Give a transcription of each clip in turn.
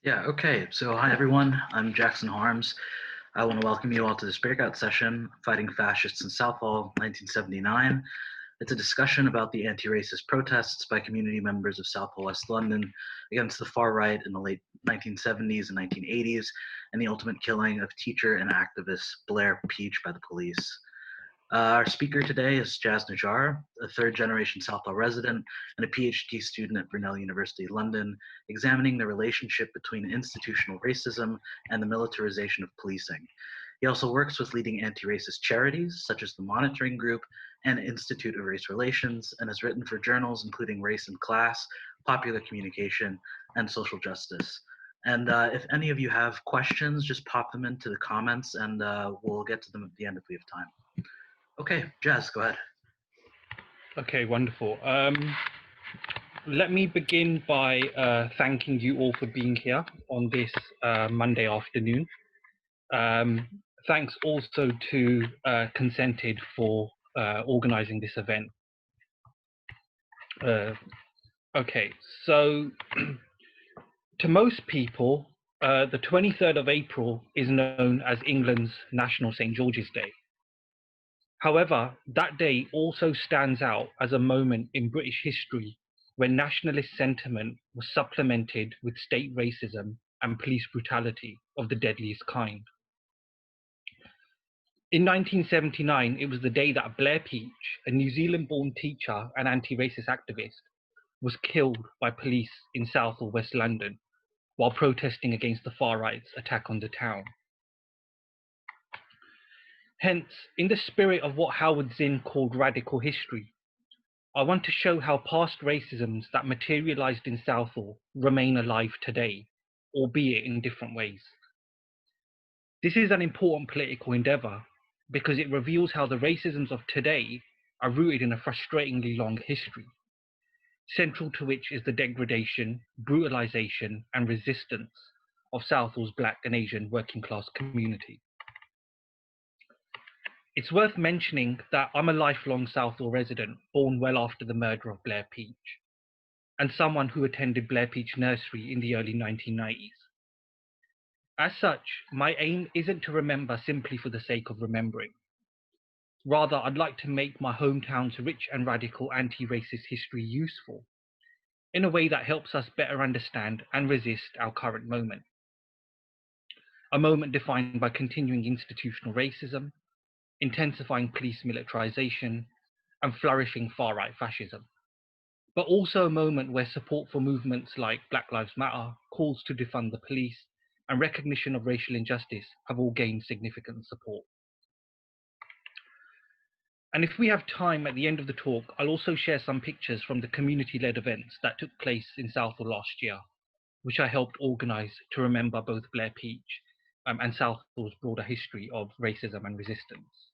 Yeah, okay. So, hi everyone. I'm Jackson Harms. I want to welcome you all to this breakout session, Fighting Fascists in Southall, 1979. It's a discussion about the anti-racist protests by community members of Southall, West London against the far right in the late 1970s and 1980s, and the ultimate killing of teacher and activist Blair Peach by the police. Our speaker today is Jas Nijjar, a third-generation Southall resident and a PhD student at Brunel University London, examining the relationship between institutional racism and the militarization of policing. He also works with leading anti-racist charities, such as the Monitoring Group and Institute of Race Relations, and has written for journals including Race and Class, Popular Communication, and Social Justice. And if any of you have questions, just pop them into the comments and we'll get to them at the end if we have time. Okay, Jas, go ahead. Okay, wonderful. Let me begin by thanking you all for being here on this Monday afternoon. Thanks also to Consented for organizing this event. Okay, so to most people, the 23rd of April is known as England's National St. George's Day. However, that day also stands out as a moment in British history when nationalist sentiment was supplemented with state racism and police brutality of the deadliest kind. In 1979, it was the day that Blair Peach, a New Zealand-born teacher and anti-racist activist, was killed by police in Southall, West London, while protesting against the far right's attack on the town. Hence, in the spirit of what Howard Zinn called radical history, I want to show how past racisms that materialized in Southall remain alive today, albeit in different ways. This is an important political endeavor because it reveals how the racisms of today are rooted in a frustratingly long history, central to which is the degradation, brutalization, and resistance of Southall's Black and Asian working class community. It's worth mentioning that I'm a lifelong Southall resident, born well after the murder of Blair Peach, and someone who attended Blair Peach Nursery in the early 1990s. As such, my aim isn't to remember simply for the sake of remembering. Rather, I'd like to make my hometown's rich and radical anti-racist history useful in a way that helps us better understand and resist our current moment. A moment defined by continuing institutional racism, intensifying police militarization, and flourishing far-right fascism. But also a moment where support for movements like Black Lives Matter, calls to defund the police, and recognition of racial injustice have all gained significant support. And if we have time at the end of the talk, I'll also share some pictures from the community-led events that took place in Southall last year, which I helped organize to remember both Blair Peach and Southall's broader history of racism and resistance.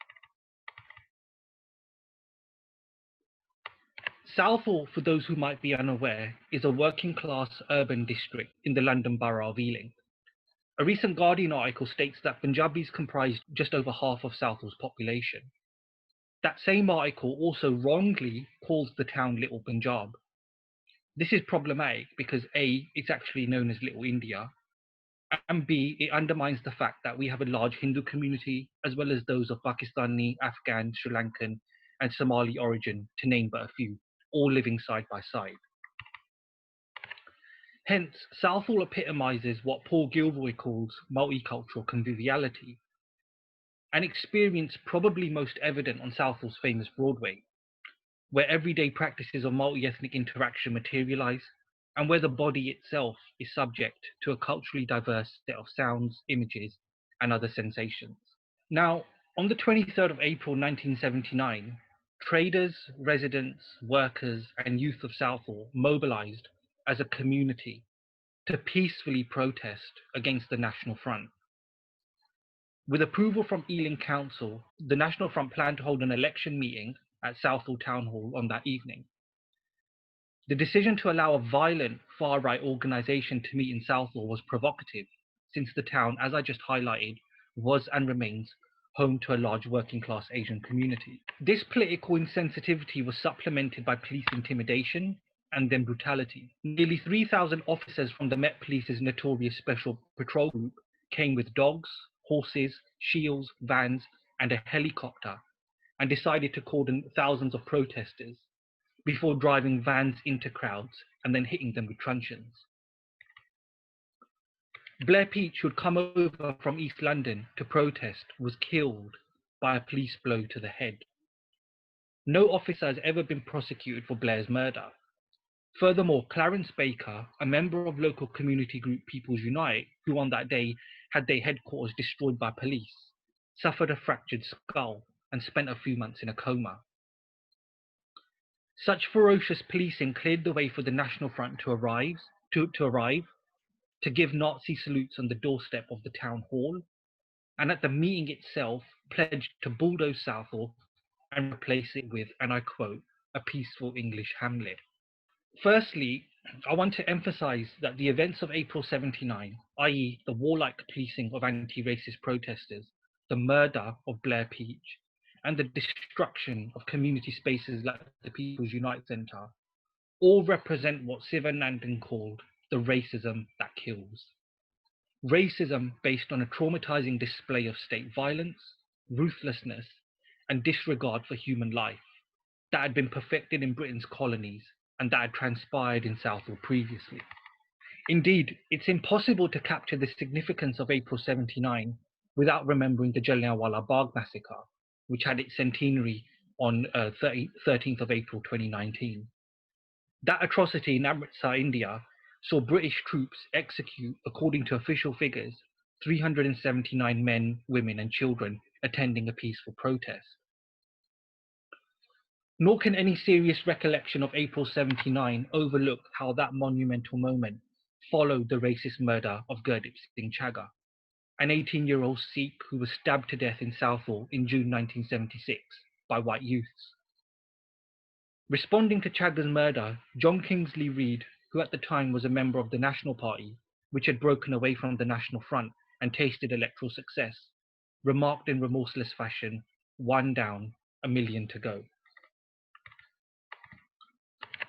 Southall, for those who might be unaware, is a working-class urban district in the London Borough of Ealing. A recent Guardian article states that Punjabis comprise just over half of Southall's population. That same article also wrongly calls the town Little Punjab. This is problematic because A, it's actually known as Little India, and B, it undermines the fact that we have a large Hindu community, as well as those of Pakistani, Afghan, Sri Lankan, and Somali origin, to name but a few, all living side by side. Hence, Southall epitomizes what Paul Gilroy calls multicultural conviviality, an experience probably most evident on Southall's famous Broadway, where everyday practices of multi-ethnic interaction materialize, and where the body itself is subject to a culturally diverse set of sounds, images, and other sensations. Now, on the 23rd of April 1979, traders, residents, workers, and youth of Southall mobilized as a community to peacefully protest against the National Front. With approval from Ealing Council, the National Front planned to hold an election meeting at Southall Town Hall on that evening. The decision to allow a violent far-right organisation to meet in Southall was provocative, since the town, as I just highlighted, was and remains home to a large working-class Asian community. This political insensitivity was supplemented by police intimidation and then brutality. Nearly 3,000 officers from the Met Police's notorious Special Patrol Group came with dogs, horses, shields, vans, and a helicopter, and decided to cordon thousands of protesters before driving vans into crowds and then hitting them with truncheons. Blair Peach, who had come over from East London to protest, was killed by a police blow to the head. No officer has ever been prosecuted for Blair's murder. Furthermore, Clarence Baker, a member of local community group People's Unite, who on that day had their headquarters destroyed by police, suffered a fractured skull and spent a few months in a coma. Such ferocious policing cleared the way for the National Front to arrive, to give Nazi salutes on the doorstep of the town hall, and at the meeting itself pledged to bulldoze Southall and replace it with, and I quote, a peaceful English hamlet. Firstly, I want to emphasize that the events of April 79, i.e. the warlike policing of anti-racist protesters, the murder of Blair Peach, and the destruction of community spaces like the People's Unite Centre, all represent what Sivanandan called the racism that kills. Racism based on a traumatizing display of state violence, ruthlessness, and disregard for human life that had been perfected in Britain's colonies and that had transpired in Southall previously. Indeed, it's impossible to capture the significance of April 79 without remembering the Jallianwala Bagh massacre, which had its centenary on 13th of April 2019. That atrocity in Amritsar, India, saw British troops execute, according to official figures, 379 men, women, and children attending a peaceful protest. Nor can any serious recollection of April 79 overlook how that monumental moment followed the racist murder of Gurdip Singh Chagga, an 18-year-old Sikh who was stabbed to death in Southall in June 1976 by white youths. Responding to Chagga's murder, John Kingsley Reid, who at the time was a member of the National Party, which had broken away from the National Front and tasted electoral success, remarked in remorseless fashion, "One down, a million to go."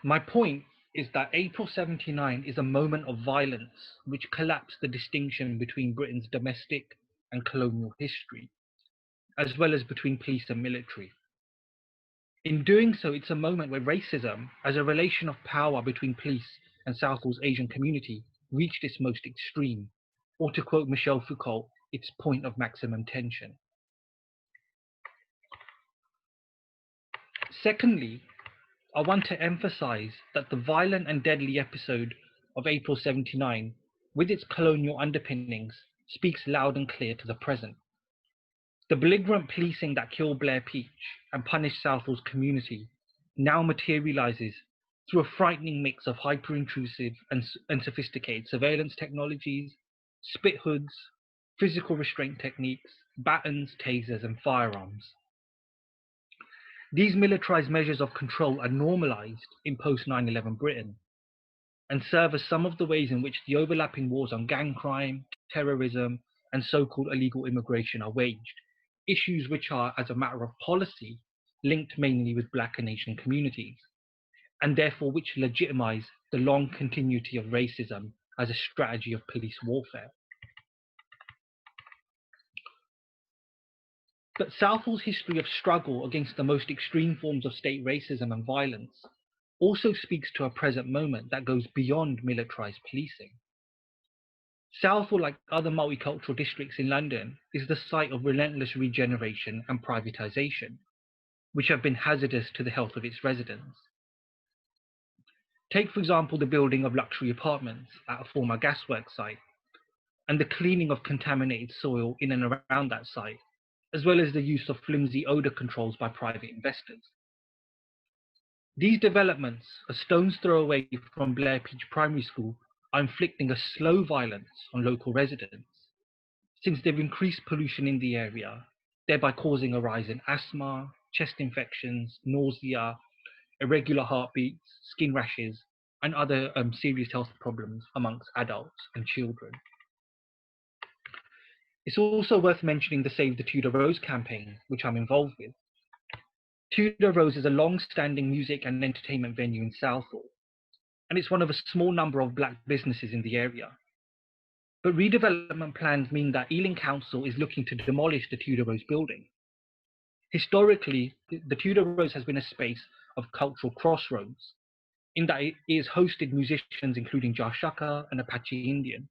My point is that April 79 is a moment of violence which collapsed the distinction between Britain's domestic and colonial history, as well as between police and military. In doing so, it's a moment where racism, as a relation of power between police and Southall's Asian community, reached its most extreme, or to quote Michel Foucault, its point of maximum tension. Secondly, I want to emphasize that the violent and deadly episode of April 79, with its colonial underpinnings, speaks loud and clear to the present. The belligerent policing that killed Blair Peach and punished Southall's community now materializes through a frightening mix of hyper-intrusive and sophisticated surveillance technologies, spit hoods, physical restraint techniques, batons, tasers, and firearms. These militarized measures of control are normalized in post-9/11 Britain and serve as some of the ways in which the overlapping wars on gang crime, terrorism, and so-called illegal immigration are waged, issues which are, as a matter of policy, linked mainly with Black and Asian communities, and therefore which legitimize the long continuity of racism as a strategy of police warfare. But Southall's history of struggle against the most extreme forms of state racism and violence also speaks to a present moment that goes beyond militarized policing. Southall, like other multicultural districts in London, is the site of relentless regeneration and privatization, which have been hazardous to the health of its residents. Take, for example, the building of luxury apartments at a former gasworks site, and the cleaning of contaminated soil in and around that site, as well as the use of flimsy odor controls by private investors. These developments, a stone's throw away from Blair Peach Primary School, are inflicting a slow violence on local residents, since they've increased pollution in the area, thereby causing a rise in asthma, chest infections, nausea, irregular heartbeats, skin rashes, and other serious health problems amongst adults and children. It's also worth mentioning the Save the Tudor Rose campaign, which I'm involved with. Tudor Rose is a long-standing music and entertainment venue in Southall. and it's one of a small number of black businesses in the area. But redevelopment plans mean that Ealing Council is looking to demolish the Tudor Rose building. Historically, the Tudor Rose has been a space of cultural crossroads, in that it has hosted musicians including Jas Nijjar and Apache Indian.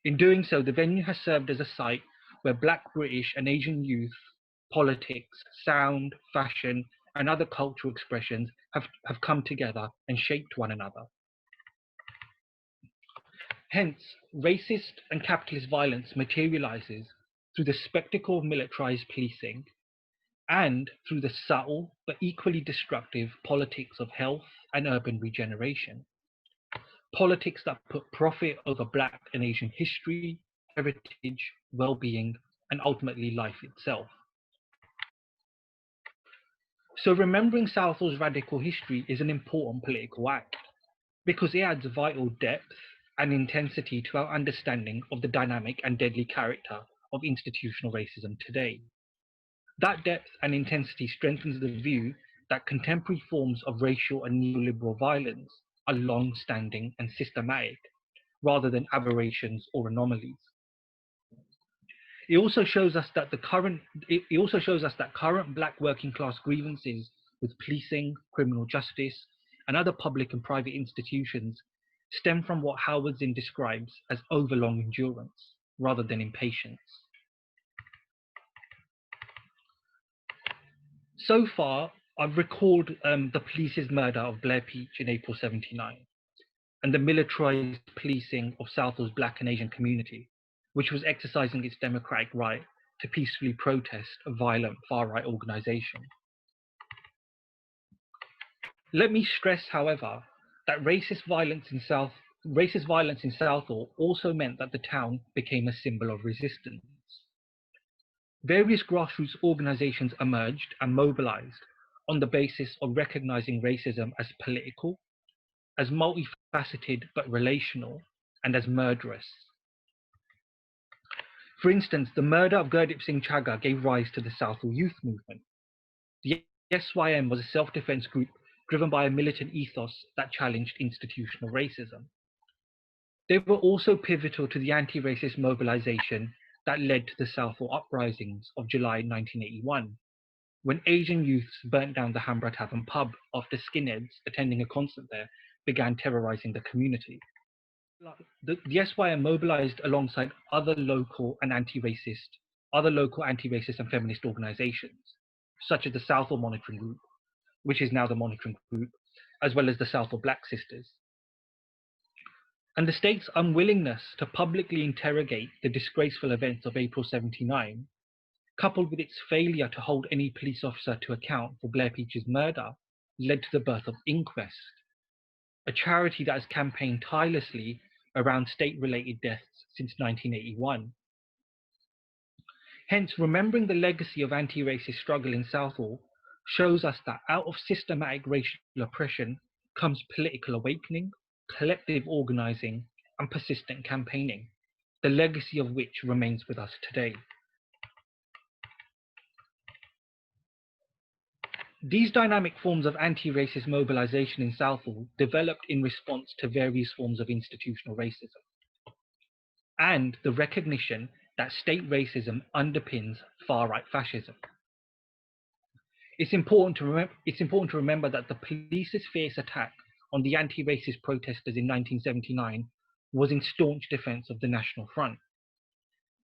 In doing so, the venue has served as a site where Black, British and Asian youth, politics, sound, fashion and other cultural expressions have come together and shaped one another. Hence, racist and capitalist violence materializes through the spectacle of militarized policing and through the subtle but equally destructive politics of health and urban regeneration. Politics that put profit over Black and Asian history, heritage, well-being, and ultimately life itself. So remembering Southall's radical history is an important political act because it adds vital depth and intensity to our understanding of the dynamic and deadly character of institutional racism today. That depth and intensity strengthens the view that contemporary forms of racial and neoliberal violence are long-standing and systematic, rather than aberrations or anomalies. It also shows us that current Black working class grievances with policing, criminal justice, and other public and private institutions stem from what Howard Zinn describes as overlong endurance, rather than impatience. So far, I've recalled the police's murder of Blair Peach in April '79 and the militarized policing of Southall's Black and Asian community, which was exercising its democratic right to peacefully protest a violent far-right organization. Let me stress, however, that racist violence in Southall also meant that the town became a symbol of resistance. Various grassroots organizations emerged and mobilized on the basis of recognizing racism as political, as multifaceted but relational, and as murderous. For instance, the murder of Gurdip Singh Chagga gave rise to the Southall Youth Movement. The SYM was a self-defense group driven by a militant ethos that challenged institutional racism. They were also pivotal to the anti-racist mobilization that led to the Southall uprisings of July 1981, when Asian youths burnt down the Hambra Tavern pub after skinheads attending a concert there began terrorizing the community. The SYM mobilized alongside other local anti-racist and feminist organizations, such as the Southall Monitoring Group, which is now the Monitoring Group, as well as the Southall Black Sisters. And the state's unwillingness to publicly interrogate the disgraceful events of April '79, coupled with its failure to hold any police officer to account for Blair Peach's murder, led to the birth of Inquest, a charity that has campaigned tirelessly around state-related deaths since 1981. Hence, remembering the legacy of anti-racist struggle in Southall shows us that out of systematic racial oppression comes political awakening, collective organizing, and persistent campaigning, the legacy of which remains with us today. These dynamic forms of anti-racist mobilization in Southall developed in response to various forms of institutional racism and the recognition that state racism underpins far-right fascism. It's important to remember that the police's fierce attack on the anti-racist protesters in 1979 was in staunch defense of the National Front.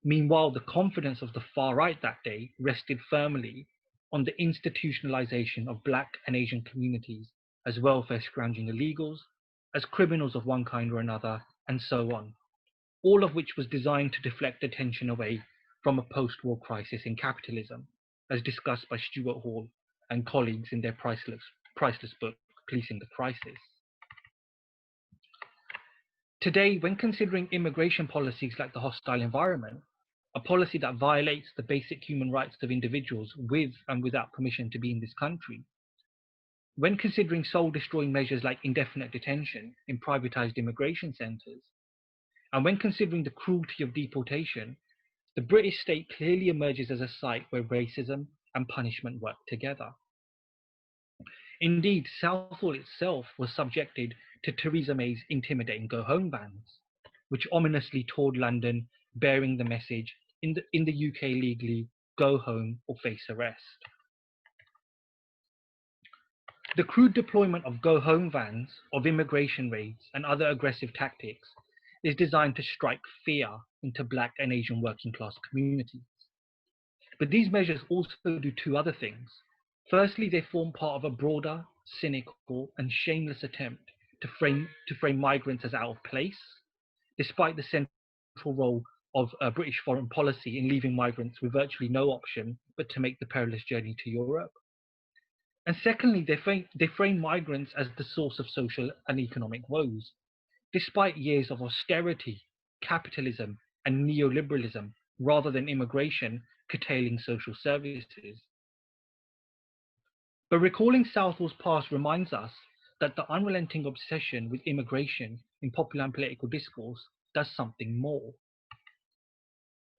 Meanwhile, the confidence of the far right that day rested firmly on the institutionalization of Black and Asian communities as welfare scrounging illegals, as criminals of one kind or another, and so on, all of which was designed to deflect attention away from a post-war crisis in capitalism, as discussed by Stuart Hall and colleagues in their priceless book, Policing the Crisis. Today, when considering immigration policies like the hostile environment, a policy that violates the basic human rights of individuals with and without permission to be in this country, when considering soul-destroying measures like indefinite detention in privatized immigration centers, and when considering the cruelty of deportation, the British state clearly emerges as a site where racism and punishment work together. Indeed, Southall itself was subjected to Theresa May's intimidating Go Home bans, which ominously toured London, bearing the message, in the UK legally, go home or face arrest. The crude deployment of go home vans, of immigration raids, and other aggressive tactics is designed to strike fear into Black and Asian working class communities. But these measures also do two other things. Firstly, they form part of a broader, cynical, and shameless attempt to frame migrants as out of place, despite the central role of British foreign policy in leaving migrants with virtually no option but to make the perilous journey to Europe. And secondly, they frame migrants as the source of social and economic woes, despite years of austerity, capitalism, and neoliberalism, rather than immigration curtailing social services. But recalling Southall's past reminds us that the unrelenting obsession with immigration in popular and political discourse does something more.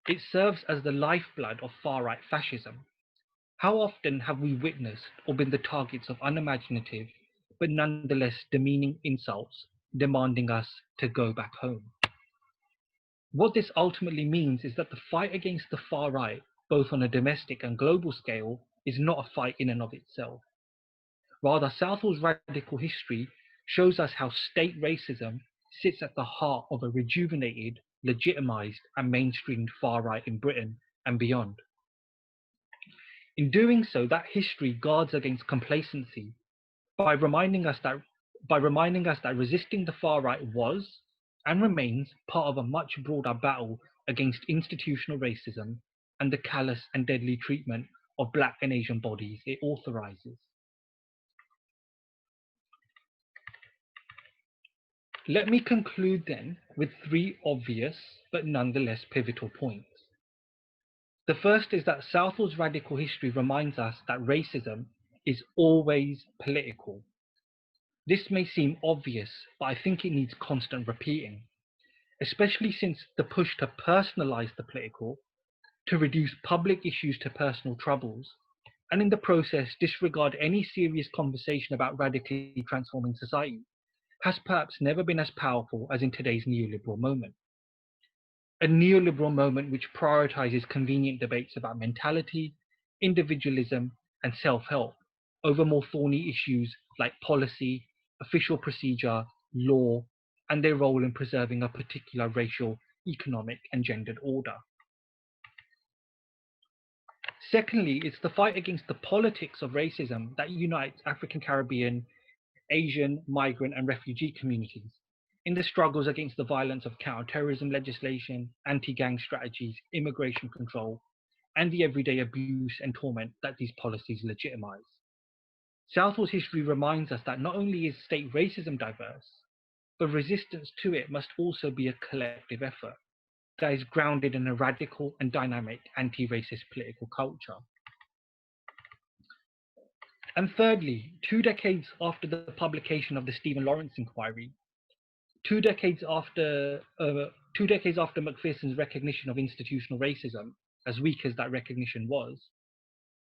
It serves as the lifeblood of far-right fascism. How often have we witnessed or been the targets of unimaginative, but nonetheless demeaning insults demanding us to go back home? What this ultimately means is that the fight against the far right, both on a domestic and global scale, is not a fight in and of itself. Rather, Southall's radical history shows us how state racism sits at the heart of a rejuvenated, legitimized, and mainstreamed far right in Britain and beyond. In doing so, that history guards against complacency by reminding us that resisting the far right was and remains part of a much broader battle against institutional racism and the callous and deadly treatment of Black and Asian bodies it authorizes. Let me conclude then with three obvious but nonetheless pivotal points. The first is that Southall's radical history reminds us that racism is always political. This may seem obvious, but I think it needs constant repeating, especially since the push to personalize the political, to reduce public issues to personal troubles, and in the process disregard any serious conversation about radically transforming society, has perhaps never been as powerful as in today's neoliberal moment. A neoliberal moment which prioritizes convenient debates about mentality, individualism, and self-help over more thorny issues like policy, official procedure, law, and their role in preserving a particular racial, economic, and gendered order. Secondly, it's the fight against the politics of racism that unites African, Caribbean, Asian, migrant, and refugee communities in the struggles against the violence of counterterrorism legislation, anti-gang strategies, immigration control, and the everyday abuse and torment that these policies legitimize. Southall's history reminds us that not only is state racism diverse, but resistance to it must also be a collective effort that is grounded in a radical and dynamic anti-racist political culture. And thirdly, 2 decades after the publication of the Stephen Lawrence inquiry, 2 decades after Macpherson's recognition of institutional racism, as weak as that recognition was,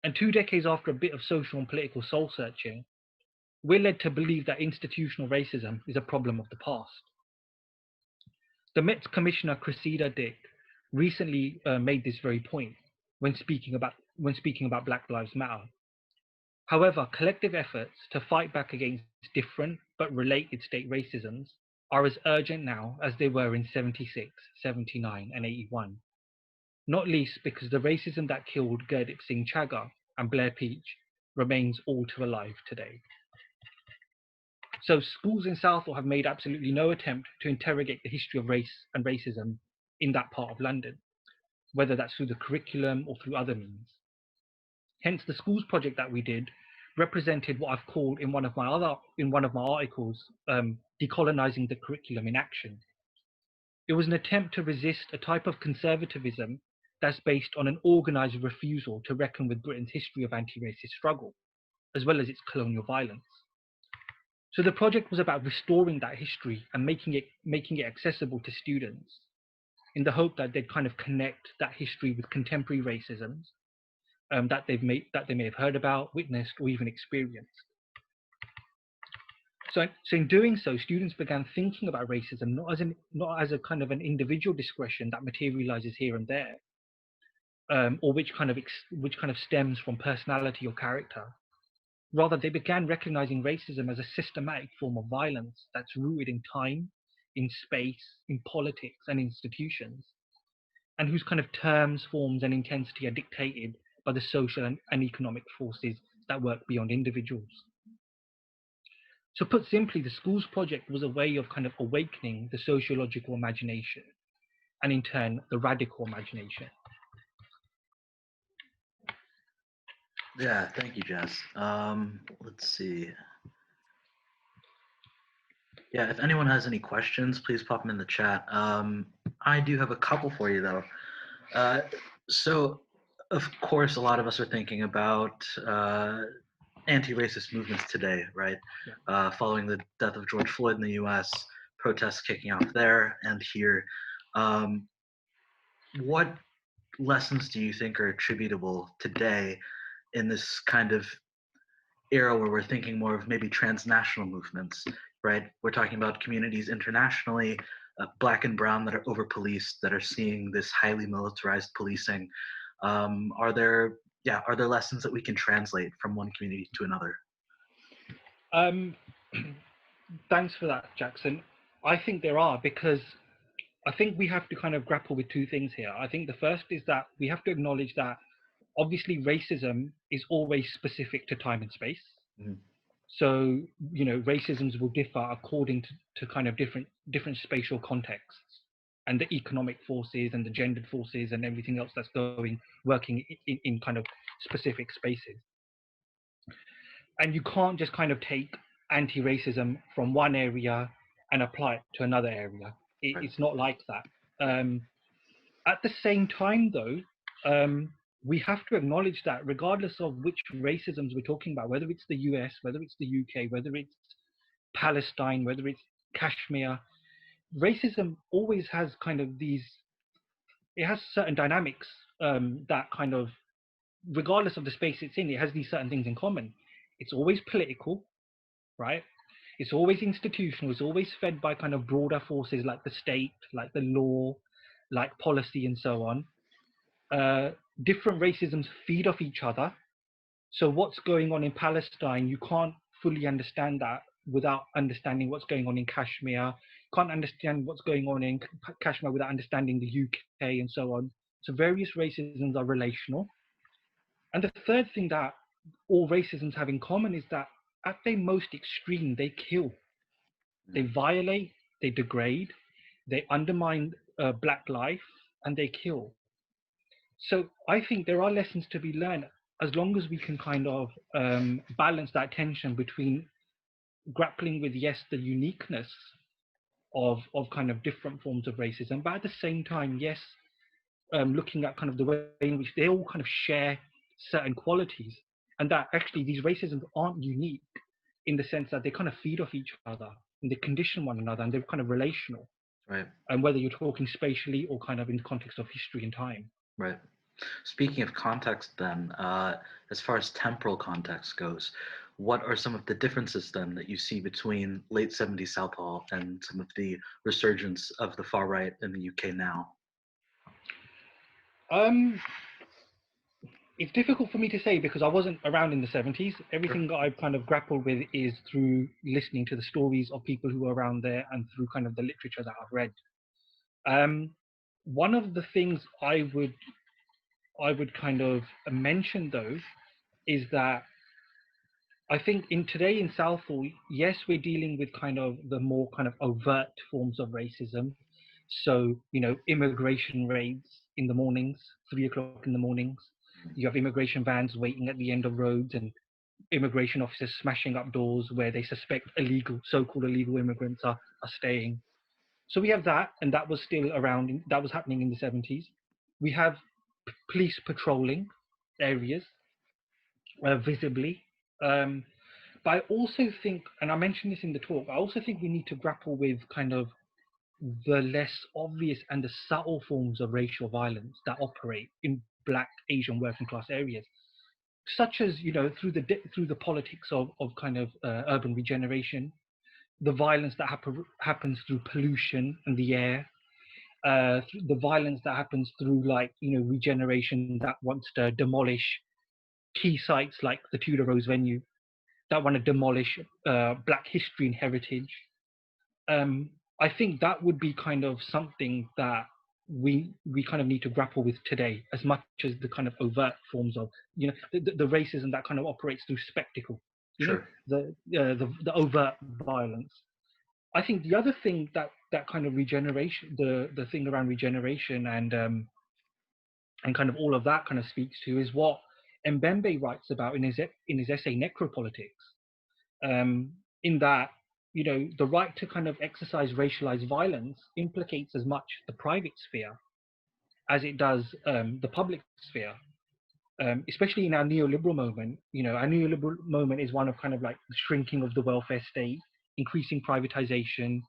and 2 decades after a bit of social and political soul searching, we're led to believe that institutional racism is a problem of the past. The Met's Commissioner Cressida Dick recently made this very point when speaking about Black Lives Matter. However, collective efforts to fight back against different but related state racisms are as urgent now as they were in 76, 79, and 81. Not least because the racism that killed Gurdeep Singh Chaggar and Blair Peach remains all too alive today. So schools in Southall have made absolutely no attempt to interrogate the history of race and racism in that part of London, whether that's through the curriculum or through other means. Hence, the schools project that we did represented what I've called in one of my articles, decolonizing the curriculum in action. It was an attempt to resist a type of conservatism that's based on an organized refusal to reckon with Britain's history of anti-racist struggle, as well as its colonial violence. So the project was about restoring that history and making it accessible to students, in the hope that they'd kind of connect that history with contemporary racisms that they may have heard about, witnessed, or even experienced. So in doing so, students began thinking about racism not as a kind of an individual discretion that materializes here and there, or which kind of stems from personality or character. Rather, they began recognizing racism as a systematic form of violence that's rooted in time, in space, in politics, and institutions, and whose kind of terms, forms, and intensity are dictated by the social and economic forces that work beyond individuals. So put simply, the school's project was a way of kind of awakening the sociological imagination, and in turn, the radical imagination. Yeah, thank you, Jess. Let's see. Yeah, if anyone has any questions, please pop them in the chat. I do have a couple for you, though. So, of course, a lot of us are thinking about anti-racist movements today, right? Following the death of George Floyd in the U.S., protests kicking off there and here. What lessons do you think are attributable today in this kind of era where we're thinking more of maybe transnational movements, right? We're talking about communities internationally, black and brown, that are over-policed, that are seeing this highly militarized policing. Are there lessons that we can translate from one community to another? Thanks for that, Jackson. I think there are, because I think we have to kind of grapple with two things here. I think the first is that we have to acknowledge that obviously racism is always specific to time and space. Mm-hmm. So, racisms will differ according to kind of different spatial contexts and the economic forces and the gendered forces and everything else that's working in kind of specific spaces. And you can't just kind of take anti-racism from one area and apply it to another area. It's not like that. At the same time, though, we have to acknowledge that regardless of which racisms we're talking about, whether it's the US, whether it's the UK, whether it's Palestine, whether it's Kashmir, racism always has kind of it has certain dynamics that kind of, regardless of the space it's in, it has these certain things in common. It's always political, right? It's always institutional. It's always fed by kind of broader forces like the state, like the law, like policy, and so on. Different racisms feed off each other. So what's going on in Palestine, you can't fully understand that without understanding what's going on in Kashmir. Can't understand what's going on in Kashmir without understanding the UK and so on. So various racisms are relational. And the third thing that all racisms have in common is that at their most extreme, they kill. They violate, they degrade, they undermine black life, and they kill. So I think there are lessons to be learned as long as we can kind of balance that tension between grappling with, yes, the uniqueness of kind of different forms of racism, but at the same time, yes, looking at kind of the way in which they all kind of share certain qualities, and that actually these racisms aren't unique in the sense that they kind of feed off each other and they condition one another and they're kind of relational. Right. And whether you're talking spatially or kind of in the context of history and time. Right. Speaking of context then, as far as temporal context goes, what are some of the differences then that you see between late 70s Southall and some of the resurgence of the far right in the UK now? It's difficult for me to say because I wasn't around in the 70s. Everything that I've kind of grappled with is through listening to the stories of people who were around there and through kind of the literature that I've read. One of the things I would kind of mention though is that I think today in Southall, yes, we're dealing with kind of the more kind of overt forms of racism. So, immigration raids in the mornings, 3 o'clock in the mornings. You have immigration vans waiting at the end of roads and immigration officers smashing up doors where they suspect so-called illegal immigrants are staying. So we have that, and that was still around, that was happening in the 70s. We have police patrolling areas visibly. But I also think, and I mentioned this in the talk, I also think we need to grapple with kind of the less obvious and the subtle forms of racial violence that operate in Black, Asian, working class areas, such as through the politics of kind of urban regeneration, the violence that happens through pollution in the air, the violence that happens through regeneration that wants to demolish key sites like the Tudor Rose venue, that want to demolish Black history and heritage. I think that would be kind of something that we kind of need to grapple with today, as much as the kind of overt forms of the racism that kind of operates through spectacle, Sure. the overt violence. I think the other thing that kind of regeneration, the thing around regeneration and kind of all of that kind of speaks to is what Mbembe writes about in his essay Necropolitics. In that, the right to kind of exercise racialized violence implicates as much the private sphere as it does the public sphere. Especially in our neoliberal moment, our neoliberal moment is one of kind of like the shrinking of the welfare state, increasing privatization,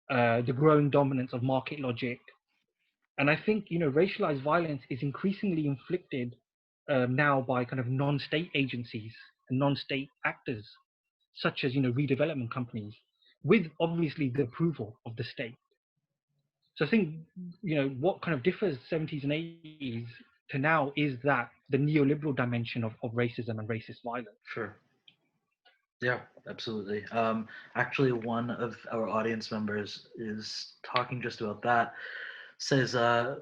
the growing dominance of market logic. And I think, racialized violence is increasingly inflicted now by kind of non-state agencies and non-state actors, such as, redevelopment companies, with obviously the approval of the state. So I think, what kind of differs 70s and 80s to now is that the neoliberal dimension of racism and racist violence. Sure. Yeah, absolutely. Actually, one of our audience members is talking just about that. Says,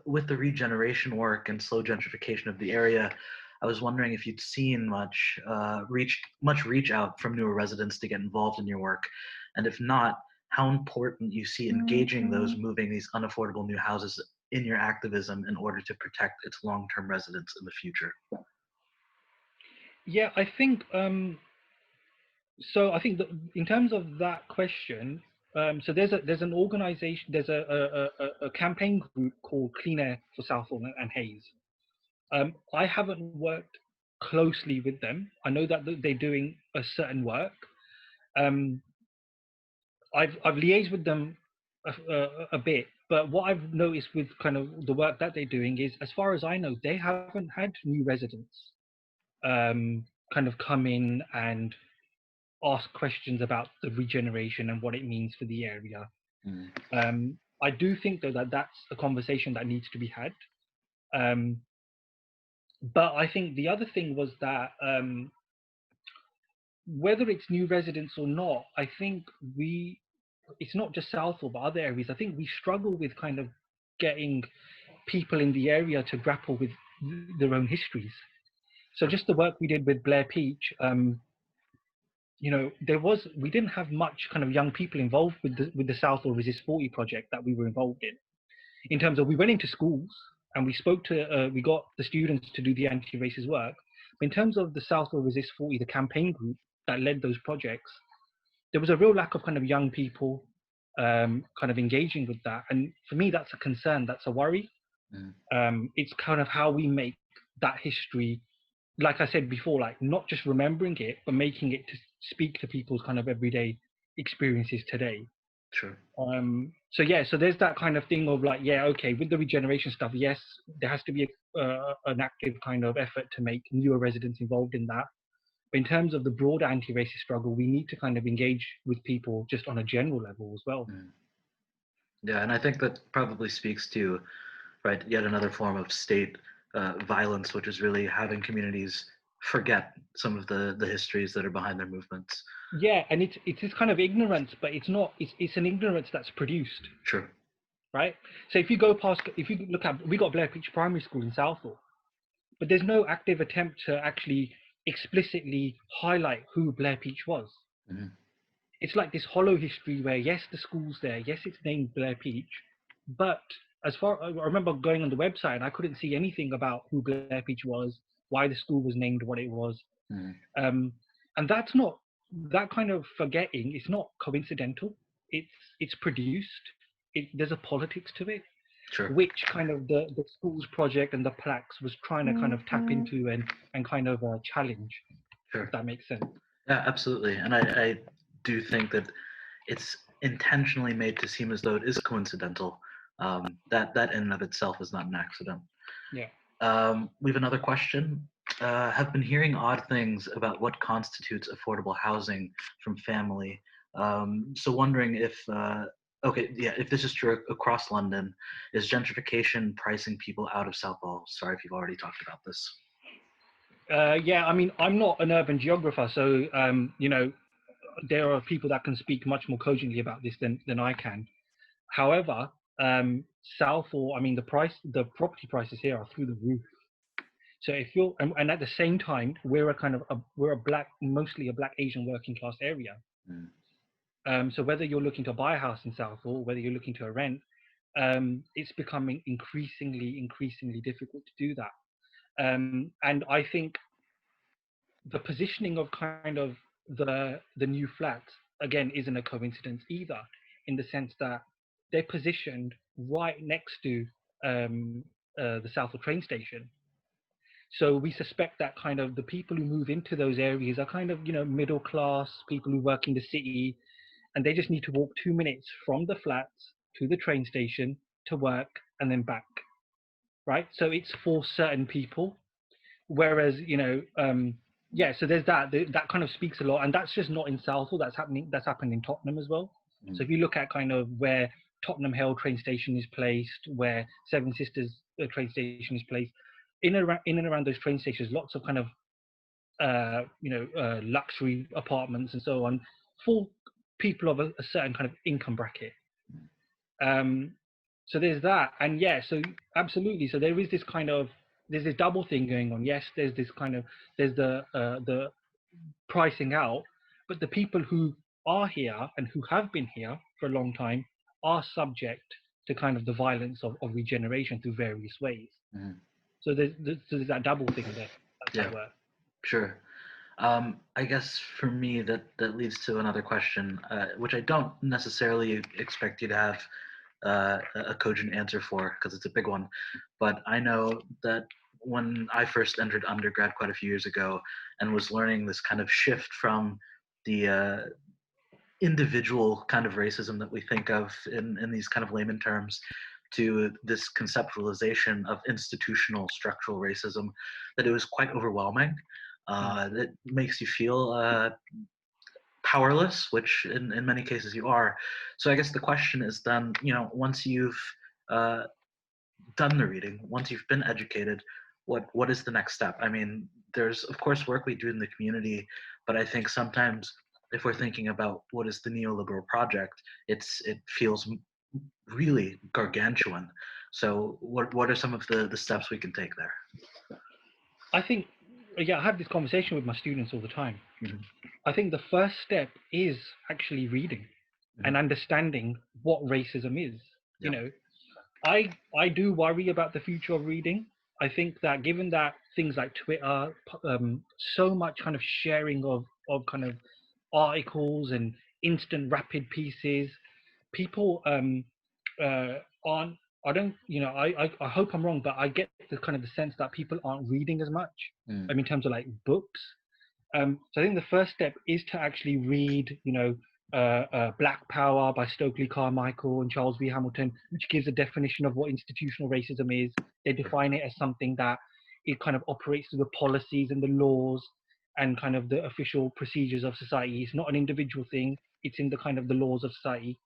with the regeneration work and slow gentrification of the area, I was wondering if you'd seen much reach out from newer residents to get involved in your work, and if not, how important you see engaging those moving these unaffordable new houses in your activism in order to protect its long-term residents in the future. Yeah, I think so. I think that in terms of that question, so there's an organization, there's a campaign group called Clean Air for Southall and Hayes. I haven't worked closely with them. I know that they're doing a certain work. I've liaised with them a bit, but what I've noticed with kind of the work that they're doing is, as far as I know, they haven't had new residents kind of come in and ask questions about the regeneration and what it means for the area. I do think though that that's a conversation that needs to be had. But I think the other thing was that whether it's new residents or not, I think it's not just Southall, but other areas. I think we struggle with kind of getting people in the area to grapple with their own histories. So just the work we did with Blair Peach, we didn't have much kind of young people involved with the Southall Resist 40 project that we were involved in terms of we went into schools and we got the students to do the anti-racist work. But in terms of the Southall Resist 40, the campaign group that led those projects, there was a real lack of kind of young people kind of engaging with that. And for me, that's a concern, that's a worry. It's kind of how we make that history, like I said before, like not just remembering it, but making it to speak to people's kind of everyday experiences today. Sure. So there's that kind of thing of like, yeah, okay, with the regeneration stuff, yes, there has to be an active kind of effort to make newer residents involved in that. But in terms of the broader anti-racist struggle, we need to kind of engage with people just on a general level as well. Yeah, and I think that probably speaks to, right, yet another form of state violence, which is really having communities forget some of the histories that are behind their movements. Yeah, and it's this kind of ignorance, but it's not. It's an ignorance that's produced. Sure. Right. So if you look at, we got Blair Peach Primary School in Southall, but there's no active attempt to actually explicitly highlight who Blair Peach was. It's like this hollow history where, yes, the school's there, yes, it's named Blair Peach, but I remember going on the website and I couldn't see anything about who Blair Peach was, why the school was named what it was. And that's not, that kind of forgetting, it's not coincidental. It's produced. There's a politics to it. Sure. Which kind of the schools project and the plaques was trying to kind of tap into and kind of challenge. Sure. If that makes sense. Yeah, absolutely. And I do think that it's intentionally made to seem as though it is coincidental. That in and of itself is not an accident. Yeah. We have another question. Have been hearing odd things about what constitutes affordable housing from family So wondering if, okay, yeah, if this is true across London, is gentrification pricing people out of Southall? Sorry if you've already talked about this. Yeah, I mean, I'm not an urban geographer, so there are people that can speak much more cogently about this than I can. However, Southall, I mean, the property prices here are through the roof. So if you're, and at the same time, we're a kind of we're a black, mostly a black Asian working class area. Mm. So whether you're looking to buy a house in Southall, whether you're looking to rent, it's becoming increasingly difficult to do that. And I think the positioning of kind of the new flats again isn't a coincidence either, in the sense that they're positioned right next to the Southall train station. So we suspect that kind of the people who move into those areas are kind of middle class people who work in the city, and they just need to walk 2 minutes from the flats to the train station to work and then back, right? So it's for certain people. Whereas yeah, so there's that kind of speaks a lot, and that's just not in Southall. That's happened in Tottenham as well. Mm. So if you look at kind of where Tottenham Hale train station is placed, where Seven Sisters train station is placed, in and around those train stations, lots of kind of luxury apartments and so on for people of a certain kind of income bracket. So there's that, and yeah, so absolutely. So there is this kind of there's this double thing going on. Yes, there's this kind of there's the pricing out, but the people who are here and who have been here for a long time are subject to kind of the violence of regeneration through various ways. Mm. So there's that double thing there. That's Yeah, how it works. sure. I guess for me that leads to another question, which I don't necessarily expect you to have a cogent answer for because it's a big one. But I know that when I first entered undergrad quite a few years ago and was learning this kind of shift from the individual kind of racism that we think of in these kind of layman terms to this conceptualization of institutional structural racism, that it was quite overwhelming. That makes you feel powerless, which in many cases you are. So I guess the question is then, once you've uh, done the reading, once you've been educated, what is the next step? I mean, there's of course work we do in the community, but I think sometimes if we're thinking about what is the neoliberal project, it feels really gargantuan. So what are some of the steps we can take there? I think, yeah, I have this conversation with my students all the time. Mm-hmm. I think the first step is actually reading and understanding what racism is. Yeah. I do worry about the future of reading. I think that given that things like Twitter, so much kind of sharing of kind of articles and instant rapid pieces, people aren't. I don't, I hope I'm wrong, but I get the kind of the sense that people aren't reading as much. Mm. I mean, in terms of like books. So I think the first step is to actually read, Black Power by Stokely Carmichael and Charles V. Hamilton, which gives a definition of what institutional racism is. They define it as something that it kind of operates through the policies and the laws and kind of the official procedures of society. It's not an individual thing. It's in the kind of the laws of society.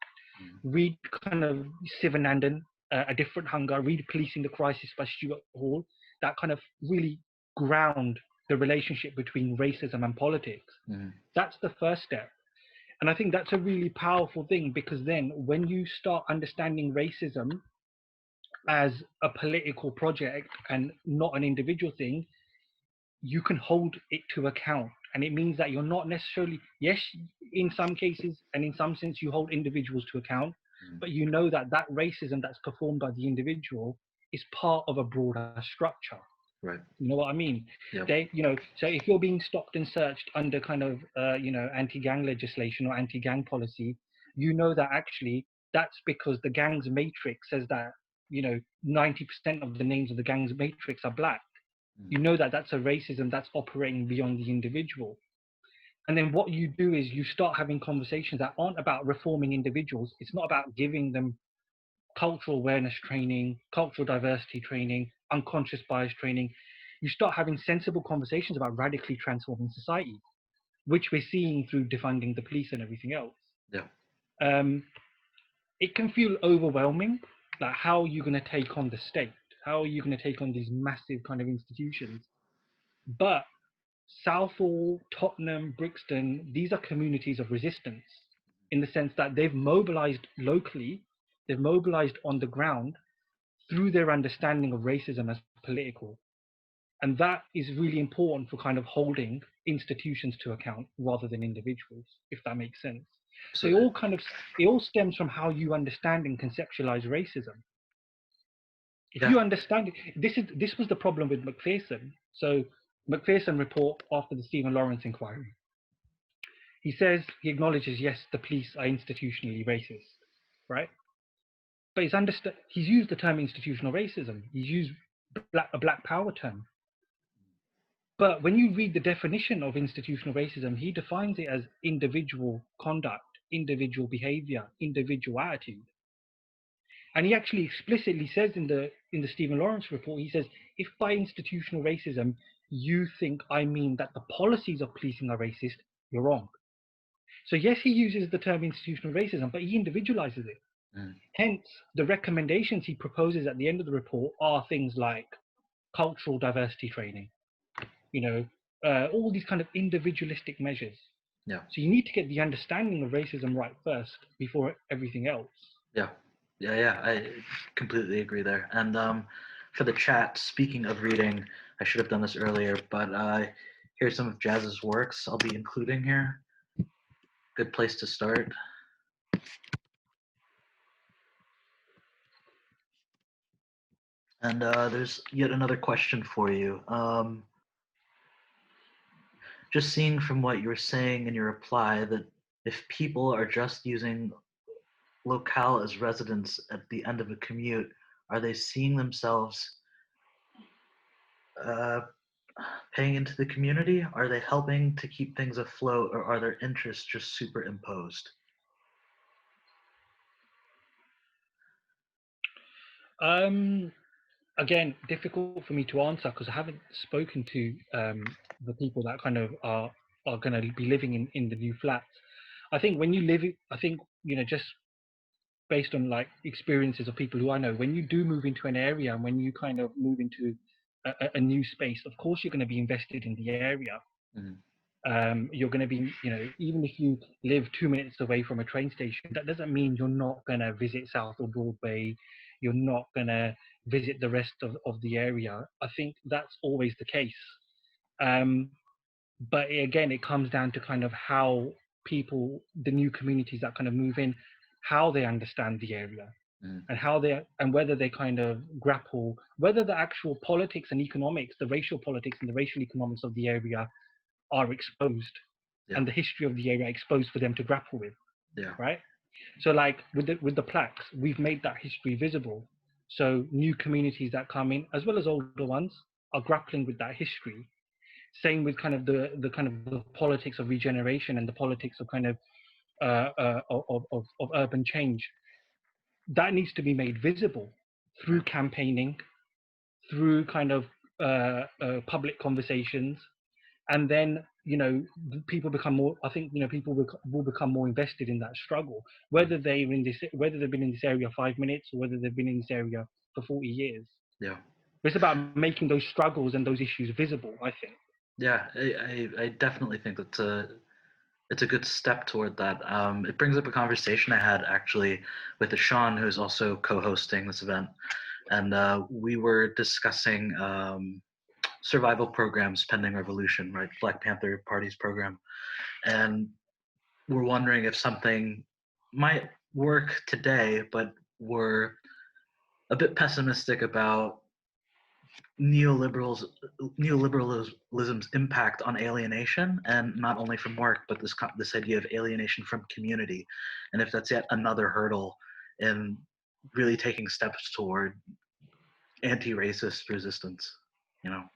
Read kind of Sivanandan, A Different Hunger. Read Policing the Crisis by Stuart Hall. That kind of really ground the relationship between racism and politics. That's the first step. And I think that's a really powerful thing, because then when you start understanding racism as a political project and not an individual thing, you can hold it to account. And it means that you're not necessarily, yes, in some cases and in some sense, you hold individuals to account, but you know that that racism that's performed by the individual is part of a broader structure. Right. You know what I mean? Yep. So if you're being stopped and searched under kind of, anti-gang legislation or anti-gang policy, you know that actually that's because the gang's matrix says that, 90% of the names of the gang's matrix are black. You know that that's a racism that's operating beyond the individual. And then what you do is you start having conversations that aren't about reforming individuals. It's not about giving them cultural awareness training, cultural diversity training, unconscious bias training. You start having sensible conversations about radically transforming society, which we're seeing through defunding the police and everything else. Yeah. It can feel overwhelming. Like, how are you going to take on the state? How are you going to take on these massive kind of institutions? But Southall, Tottenham, Brixton, these are communities of resistance in the sense that they've mobilized locally, they've mobilized on the ground through their understanding of racism as political. And that is really important for kind of holding institutions to account rather than individuals, if that makes sense. So Absolutely. it all stems from how you understand and conceptualize racism. If Yeah. you understand it, this was the problem with Macpherson. So Macpherson report after the Stephen Lawrence inquiry. He says he acknowledges, yes, the police are institutionally racist, right? But he's used the term institutional racism. He's used a black power term. But when you read the definition of institutional racism, he defines it as individual conduct, individual behavior, individual attitude. And he actually explicitly says in the Stephen Lawrence report, he says, if by institutional racism you think I mean that the policies of policing are racist, you're wrong. So yes, he uses the term institutional racism, but he individualizes it. Mm. Hence, the recommendations he proposes at the end of the report are things like cultural diversity training, all these kind of individualistic measures. Yeah. So you need to get the understanding of racism right first before everything else. Yeah. Yeah. I completely agree there. And for the chat, speaking of reading, I should have done this earlier, but here's some of Jas's works I'll be including here. Good place to start. And there's yet another question for you. Just seeing from what you were saying in your reply that if people are just using locale as residents at the end of a commute, are they seeing themselves uh, paying into the community? Are they helping to keep things afloat, or are their interests just superimposed? Again, difficult for me to answer because I haven't spoken to the people that kind of are going to be living in the new flats. I think when you live, I think just based on like experiences of people who I know, when you do move into an area and when you kind of move into a new space, of course you're going to be invested in the area. You're going to be, even if you live 2 minutes away from a train station, that doesn't mean you're not going to visit Southall Broadway. You're not going to visit the rest of the area. I think that's always the case. But again, it comes down to kind of how people, the new communities that kind of move in, how they understand the area. And whether they kind of grapple, whether the actual politics and economics, the racial politics and the racial economics of the area are exposed, and the history of the area exposed for them to grapple with. Right. So like with the plaques, we've made that history visible. So new communities that come in, as well as older ones, are grappling with that history. Same with kind of the politics of regeneration and the politics of kind of urban change. That needs to be made visible through campaigning, through kind of public conversations, and then people become more. I think people will become more invested in that struggle, whether they've been in this area 5 minutes or whether they've been in this area for 40 years. Yeah. It's about making those struggles and those issues visible, I think. Yeah, I definitely think it's a good step toward that. It brings up a conversation I had actually with Sean, who's also co-hosting this event, and we were discussing survival programs pending revolution, right? Black Panther Party's program, and we're wondering if something might work today, but we're a bit pessimistic about neoliberalism's impact on alienation, and not only from work, but this idea of alienation from community, and if that's yet another hurdle in really taking steps toward anti-racist resistance,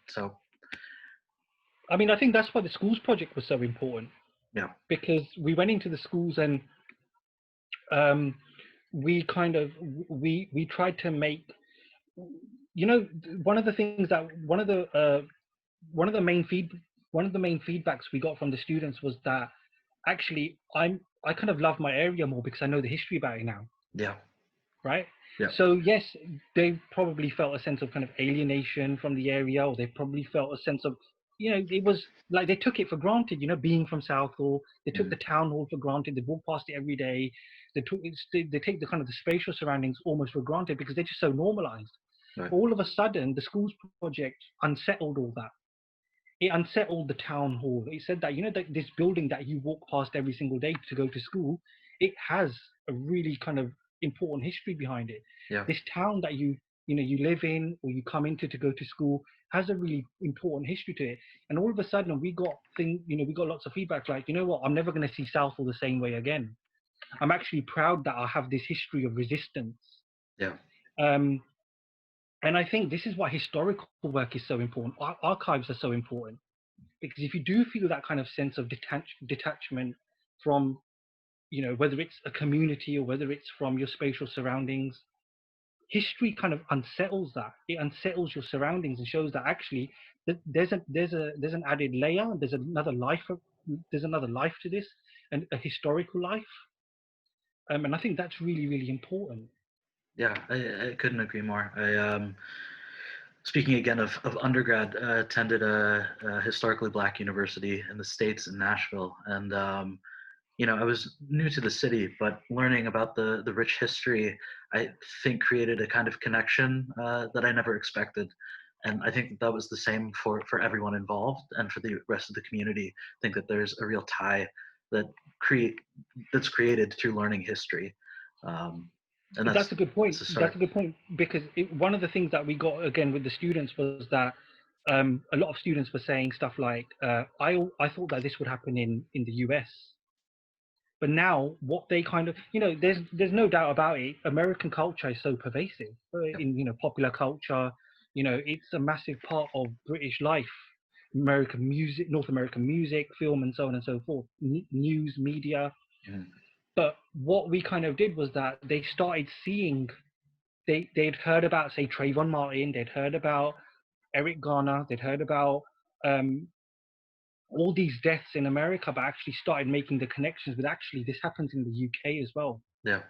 So, I mean, I think that's why the schools project was so important. Yeah. Because we went into the schools and we kind of we tried to make one of the things that one of the main feedbacks we got from the students was that actually I kind of love my area more because I know the history about it now, Yeah. right? Yeah. So yes, they probably felt a sense of kind of alienation from the area, or they probably felt a sense of, it was like they took it for granted, being from Southall. They took the town hall for granted. They walk past it every day. They take the kind of the spatial surroundings almost for granted because they're just so normalized. Right. All of a sudden, the schools project unsettled all that. It unsettled the town hall. It said that, that this building that you walk past every single day to go to school, it has a really kind of important history behind it. Yeah. This town that you live in or you come into to go to school has a really important history to it. And all of a sudden we got lots of feedback like, you know what, I'm never going to see Southall the same way again. I'm actually proud that I have this history of resistance. Yeah. And I think this is why historical work is so important. Archives are so important. Because if you do feel that kind of sense of detachment from, whether it's a community or whether it's from your spatial surroundings, history kind of unsettles that. It unsettles your surroundings and shows that actually there's an added layer. There's another life. There's another life to this, and a historical life. And I think that's really, really important. Yeah, I couldn't agree more. Speaking again of undergrad, attended a historically Black university in the States in Nashville, and I was new to the city, but learning about the rich history, I think created a kind of connection that I never expected, and I think that was the same for everyone involved and for the rest of the community. I think that there's a real tie that create that's created through learning history, um, and That's a good point. that's a That's start. a good point because one of the things that we got again with the students was that a lot of students were saying stuff like, "I thought that this would happen in the US," but now what they kind of, there's no doubt about it. American culture is so pervasive in popular culture. It's a massive part of British life. American music, North American music, film, and so on and so forth. News, media. Mhm. But what we kind of did was that they started seeing they'd heard about, say, Trayvon Martin, they'd heard about Eric Garner, they'd heard about um, all these deaths in America, but actually started making the connections with actually this happens in the UK as well. Yeah.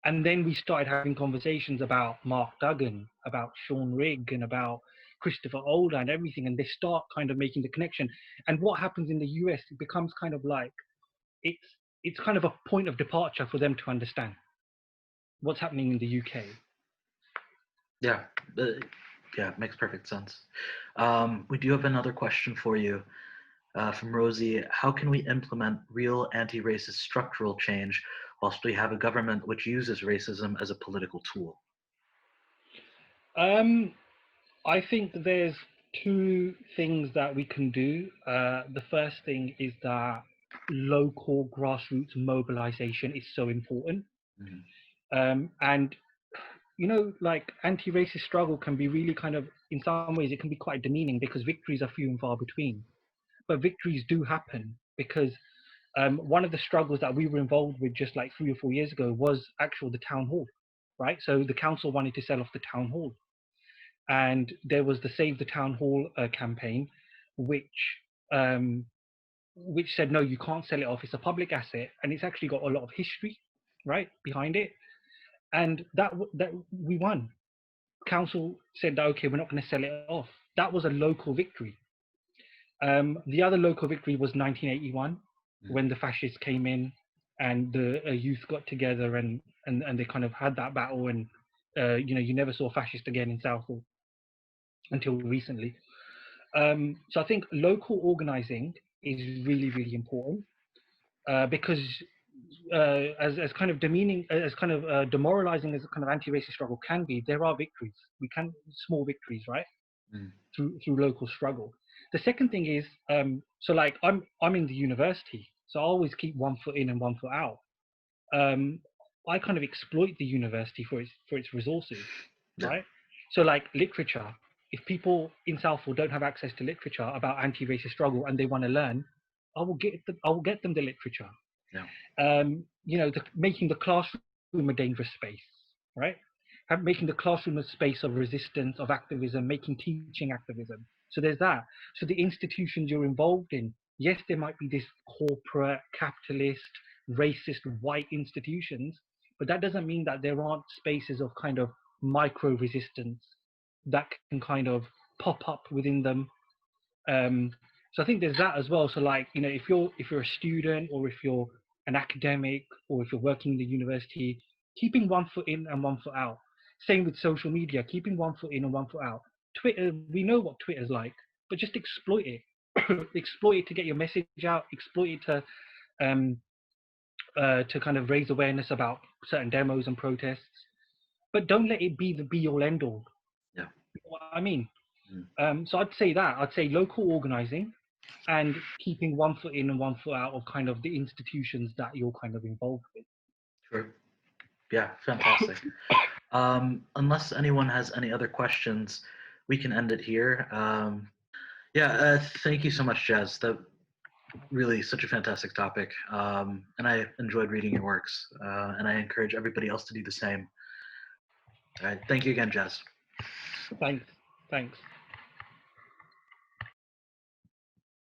And then we started having conversations about Mark Duggan, about Sean Rigg, and about Christopher Older and everything, and they start kind of making the connection. And what happens in the US, it becomes kind of like it's kind of a point of departure for them to understand what's happening in the UK. Yeah, yeah, makes perfect sense. We do have another question for you from Rosie. How can we implement real anti-racist structural change whilst we have a government which uses racism as a political tool? I think there's two things that we can do. The first thing is that local grassroots mobilization is so important. Mhm. And like anti-racist struggle can be really kind of, in some ways, it can be quite demeaning because victories are few and far between. But victories do happen because one of the struggles that we were involved with just like 3 or 4 years ago was actual the town hall, right? So the council wanted to sell off the town hall, and there was the Save the Town Hall campaign, um, which said no, you can't sell it off. It's a public asset, and it's actually got a lot of history, right, behind it, and that we won. Council said that okay, we're not going to sell it off. That was a local victory. The other local victory was 1981, when the fascists came in and the youth got together and they kind of had that battle, and you never saw fascists again in Southall until recently. So I think local organizing is really, really important because as kind of demeaning, as kind of demoralizing as a kind of anti-racist struggle can be, there are victories. We can small victories, right? Mm. Through local struggle. The second thing is, so like I'm in the university, so I always keep one foot in and one foot out. I kind of exploit the university for its resources, Yeah. right? So like literature, if people in Southall don't have access to literature about anti-racist struggle and they want to learn, I will get them the literature. Yeah. Making the classroom a dangerous space, right? Making the classroom a space of resistance, of activism, making teaching activism. So there's that. So the institutions you're involved in, yes, there might be this corporate, capitalist, racist white institutions, but that doesn't mean that there aren't spaces of kind of micro resistance that can kind of pop up within them. So I think there's that as well. So like, you know, if you're a student, or if you're an academic, or if you're working in the university, keeping one foot in and one foot out. Same with social media, keeping one foot in and one foot out. Twitter, we know what Twitter's like, but just exploit it. Exploit it to get your message out. Exploit it to kind of raise awareness about certain demos and protests. But don't let it be the be-all end-all. Yeah. You know what I mean? So I'd say that. I'd say local organizing and keeping one foot in and one foot out of kind of the institutions that you're kind of involved with. Sure. Yeah, fantastic. Unless anyone has any other questions, we can end it here. Thank you so much, Jas. That really such a fantastic topic, and I enjoyed reading your works, and I encourage everybody else to do the same. All right, thank you again, Jas. Thanks.